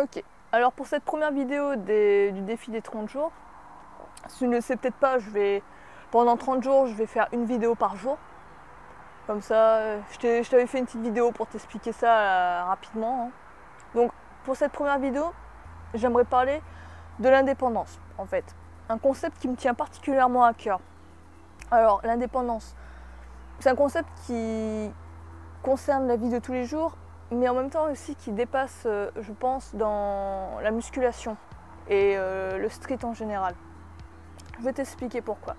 Ok, alors pour cette première vidéo du défi des 30 jours, si tu ne le sais peut-être pas, pendant 30 jours, je vais faire une vidéo par jour. Comme ça, je t'avais fait une petite vidéo pour t'expliquer ça rapidement. Hein. Donc pour cette première vidéo, j'aimerais parler de l'indépendance en fait. Un concept qui me tient particulièrement à cœur. Alors l'indépendance, c'est un concept qui concerne la vie de tous les jours, mais en même temps aussi qui dépasse, je pense, dans la musculation et le street en général. Je vais t'expliquer pourquoi.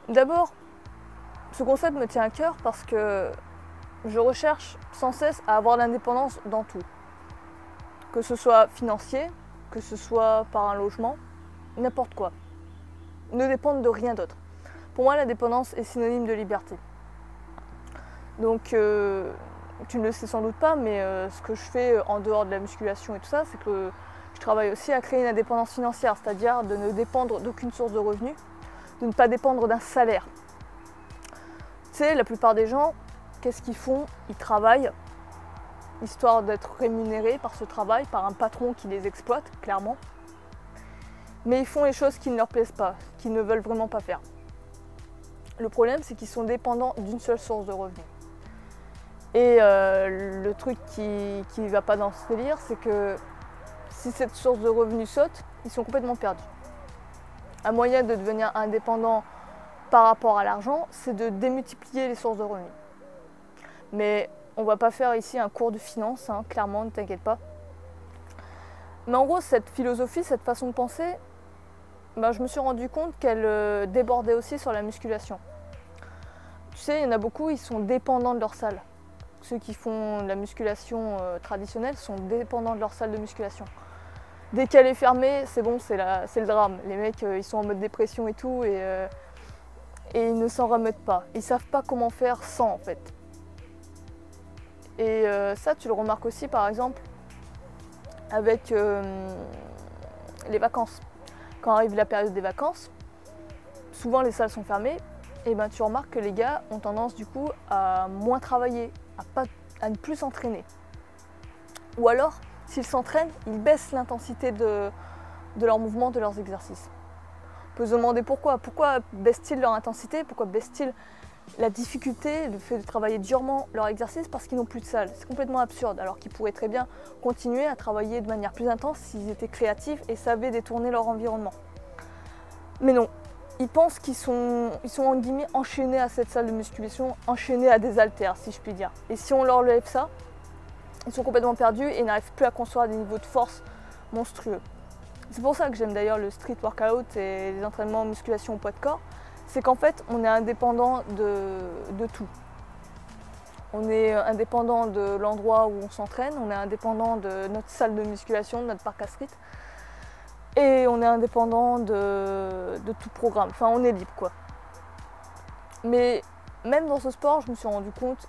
D'abord, ce concept me tient à cœur parce que je recherche sans cesse à avoir l'indépendance dans tout. Que ce soit financier, que ce soit par un logement, n'importe quoi. Ne dépendre de rien d'autre. Pour moi, l'indépendance est synonyme de liberté. Donc, tu ne le sais sans doute pas, mais ce que je fais en dehors de la musculation et tout ça, c'est que je travaille aussi à créer une indépendance financière, c'est-à-dire de ne dépendre d'aucune source de revenus, de ne pas dépendre d'un salaire. Tu sais, la plupart des gens, qu'est-ce qu'ils font? Ils travaillent, histoire d'être rémunérés par ce travail, par un patron qui les exploite, clairement. Mais ils font les choses qui ne leur plaisent pas, qu'ils ne veulent vraiment pas faire. Le problème, c'est qu'ils sont dépendants d'une seule source de revenus. Et le truc qui ne va pas dans ce délire, c'est que si cette source de revenus saute, ils sont complètement perdus. Un moyen de devenir indépendant par rapport à l'argent, c'est de démultiplier les sources de revenus. Mais on ne va pas faire ici un cours de finance, hein, clairement, ne t'inquiète pas. Mais en gros, cette philosophie, cette façon de penser, je me suis rendu compte qu'elle débordait aussi sur la musculation. Tu sais, il y en a beaucoup, ils sont dépendants de leur salle. Ceux qui font de la musculation traditionnelle sont dépendants de leur salle de musculation. Dès qu'elle est fermée, c'est bon, c'est le drame. Les mecs, ils sont en mode dépression et tout, et ils ne s'en remettent pas. Ils ne savent pas comment faire sans, en fait. Et ça, tu le remarques aussi, par exemple, avec les vacances. Quand arrive la période des vacances, souvent les salles sont fermées, et tu remarques que les gars ont tendance du coup à moins travailler, à ne plus s'entraîner. Ou alors, s'ils s'entraînent, ils baissent l'intensité de leurs mouvements, de leurs exercices. On peut se demander pourquoi. Pourquoi baissent-ils leur intensité? Pourquoi baissent-ils la difficulté, le fait de travailler durement leur exercice? Parce qu'ils n'ont plus de salle. C'est complètement absurde, alors qu'ils pourraient très bien continuer à travailler de manière plus intense s'ils étaient créatifs et savaient détourner leur environnement. Mais non. Ils pensent qu'ils sont en guillemets enchaînés à cette salle de musculation, enchaînés à des haltères, si je puis dire. Et si on leur lève ça, ils sont complètement perdus et n'arrivent plus à construire des niveaux de force monstrueux. C'est pour ça que j'aime d'ailleurs le street workout et les entraînements en musculation au poids de corps. C'est qu'en fait, on est indépendant de tout. On est indépendant de l'endroit où on s'entraîne, on est indépendant de notre salle de musculation, de notre parc à street. Et on est indépendant de tout programme, enfin on est libre quoi. Mais même dans ce sport, je me suis rendu compte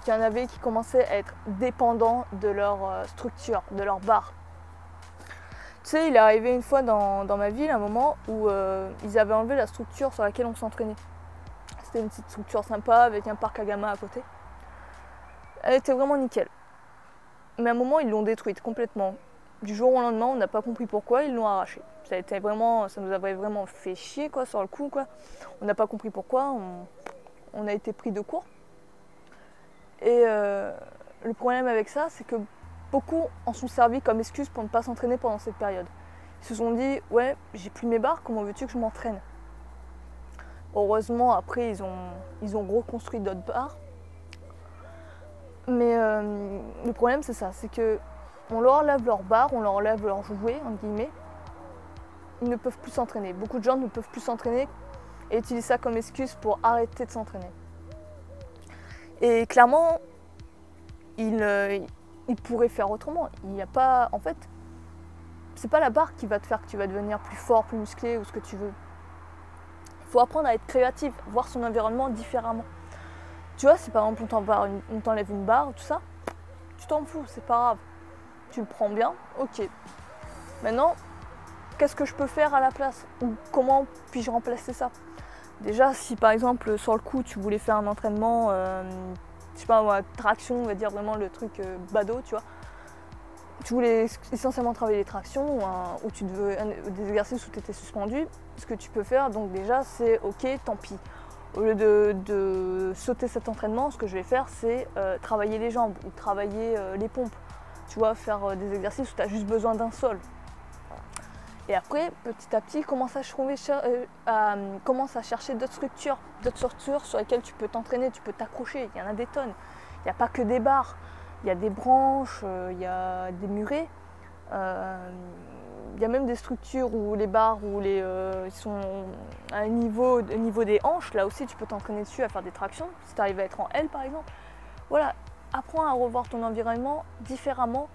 qu'il y en avait qui commençaient à être dépendants de leur structure, de leur barre. Tu sais, il est arrivé une fois dans ma ville un moment où ils avaient enlevé la structure sur laquelle on s'entraînait. C'était une petite structure sympa avec un parc à gamins à côté. Elle était vraiment nickel. Mais à un moment, ils l'ont détruite complètement. Du jour au lendemain, on n'a pas compris pourquoi, ils l'ont arraché. Ça nous avait vraiment fait chier quoi, sur le coup. Quoi. On n'a pas compris pourquoi, on a été pris de court. Et le problème avec ça, c'est que beaucoup en sont servis comme excuse pour ne pas s'entraîner pendant cette période. Ils se sont dit, ouais, j'ai plus mes barres, comment veux-tu que je m'entraîne? Heureusement, après, ils ont reconstruit d'autres barres. Mais le problème, c'est ça, c'est que on leur lève leurs barres, on leur lève leurs jouets, entre guillemets. Ils ne peuvent plus s'entraîner. Beaucoup de gens ne peuvent plus s'entraîner et utilisent ça comme excuse pour arrêter de s'entraîner. Et clairement, ils pourraient faire autrement. Il n'y a pas, en fait, c'est pas la barre qui va te faire que tu vas devenir plus fort, plus musclé ou ce que tu veux. Il faut apprendre à être créatif, voir son environnement différemment. Tu vois, si par exemple on t'enlève une barre, tout ça, tu t'en fous, c'est pas grave. Tu le prends bien, ok. Maintenant, qu'est-ce que je peux faire à la place? Ou comment puis-je remplacer ça? Déjà, si par exemple sur le coup tu voulais faire un entraînement, je sais pas moi, traction, on va dire vraiment le truc badaud, tu vois. tu voulais essentiellement travailler les tractions ou tu veux des exercices où tu étais suspendu, ce que tu peux faire donc déjà c'est ok, tant pis. Au lieu de sauter cet entraînement, ce que je vais faire c'est travailler les jambes ou travailler les pompes. Tu vois, faire des exercices où tu as juste besoin d'un sol. Et après, petit à petit, commence à chercher d'autres structures sur lesquelles tu peux t'entraîner, tu peux t'accrocher. Il y en a des tonnes. Il n'y a pas que des barres. Il y a des branches, il y a des murets. Il y a même des structures où les barres ils sont à un niveau des hanches. Là aussi, tu peux t'entraîner dessus à faire des tractions. Si tu arrives à être en L, par exemple. Voilà, apprends à revoir ton environnement différemment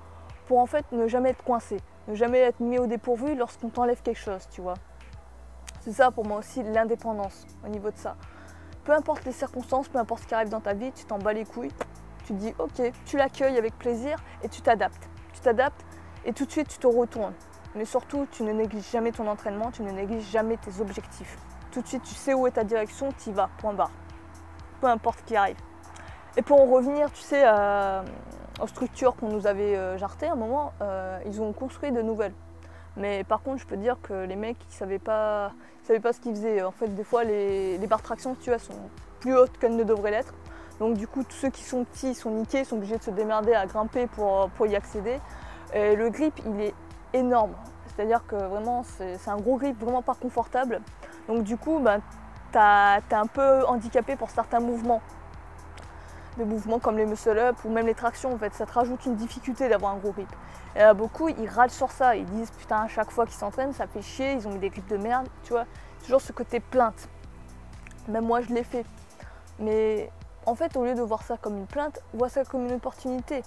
pour en fait ne jamais être coincé, ne jamais être mis au dépourvu lorsqu'on t'enlève quelque chose, tu vois. C'est ça pour moi aussi l'indépendance au niveau de ça. Peu importe les circonstances, peu importe ce qui arrive dans ta vie, tu t'en bats les couilles. Tu te dis ok, tu l'accueilles avec plaisir et tu t'adaptes. Tu t'adaptes et tout de suite tu te retournes. Mais surtout, tu ne négliges jamais ton entraînement, tu ne négliges jamais tes objectifs. Tout de suite, tu sais où est ta direction, tu y vas, point barre. Peu importe ce qui arrive. Et pour en revenir, tu sais, aux structures qu'on nous avait jartées à un moment, ils ont construit de nouvelles. Mais par contre, je peux dire que les mecs, ils savaient pas ce qu'ils faisaient. En fait, des fois, les barres de traction, tu vois, sont plus hautes qu'elles ne devraient l'être. Donc du coup, tous ceux qui sont petits, ils sont niqués, ils sont obligés de se démerder à grimper pour y accéder. Et le grip, il est énorme. C'est-à-dire que vraiment, c'est un gros grip vraiment pas confortable. Donc du coup, ben, t'es un peu handicapé pour certains mouvements. Des mouvements comme les muscle-up ou même les tractions, en fait, ça te rajoute une difficulté d'avoir un gros grip. Et beaucoup, ils râlent sur ça, ils disent putain, à chaque fois qu'ils s'entraînent, ça fait chier, ils ont mis des grips de merde, tu vois. Toujours ce côté plainte. Même moi, je l'ai fait. Mais en fait, au lieu de voir ça comme une plainte, vois ça comme une opportunité.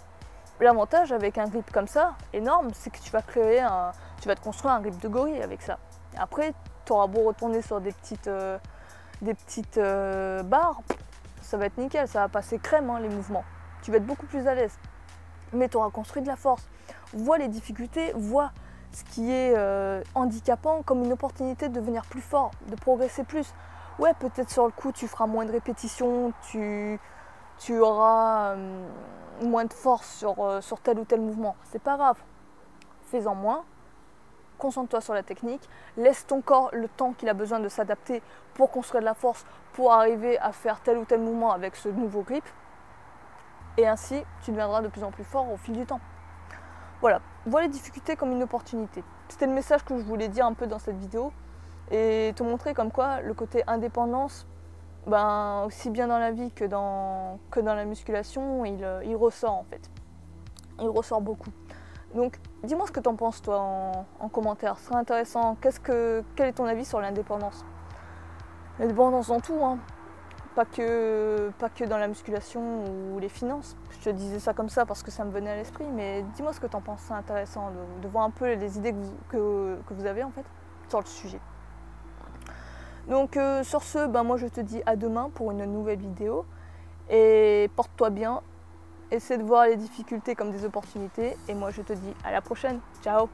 L'avantage avec un grip comme ça, énorme, c'est que tu vas te construire un grip de gorille avec ça. Et après, tu auras beau retourner sur des petites barres, ça va être nickel, ça va passer crème les mouvements. Tu vas être beaucoup plus à l'aise. Mais tu auras construit de la force. Vois les difficultés, vois ce qui est handicapant comme une opportunité de devenir plus fort, de progresser plus. Ouais, peut-être sur le coup, tu feras moins de répétitions, tu auras moins de force sur tel ou tel mouvement. C'est pas grave. Fais-en moins. Concentre-toi sur la technique. Laisse ton corps le temps qu'il a besoin de s'adapter pour construire de la force, pour arriver à faire tel ou tel mouvement avec ce nouveau grip. Et ainsi, tu deviendras de plus en plus fort au fil du temps. Voilà. Vois les difficultés comme une opportunité. C'était le message que je voulais dire un peu dans cette vidéo. Et te montrer comme quoi le côté indépendance, ben, aussi bien dans la vie que dans la musculation, il ressort en fait. Il ressort beaucoup. Donc dis-moi ce que tu en penses toi en commentaire, ce serait intéressant. Quel est ton avis sur l'indépendance? L'indépendance dans tout, hein. Pas que dans la musculation ou les finances. Je te disais ça comme ça parce que ça me venait à l'esprit, mais dis-moi ce que tu en penses, c'est intéressant de voir un peu les idées que vous avez en fait sur le sujet. Donc sur ce, ben, moi je te dis à demain pour une nouvelle vidéo et porte-toi bien, essaie de voir les difficultés comme des opportunités et moi je te dis à la prochaine, ciao.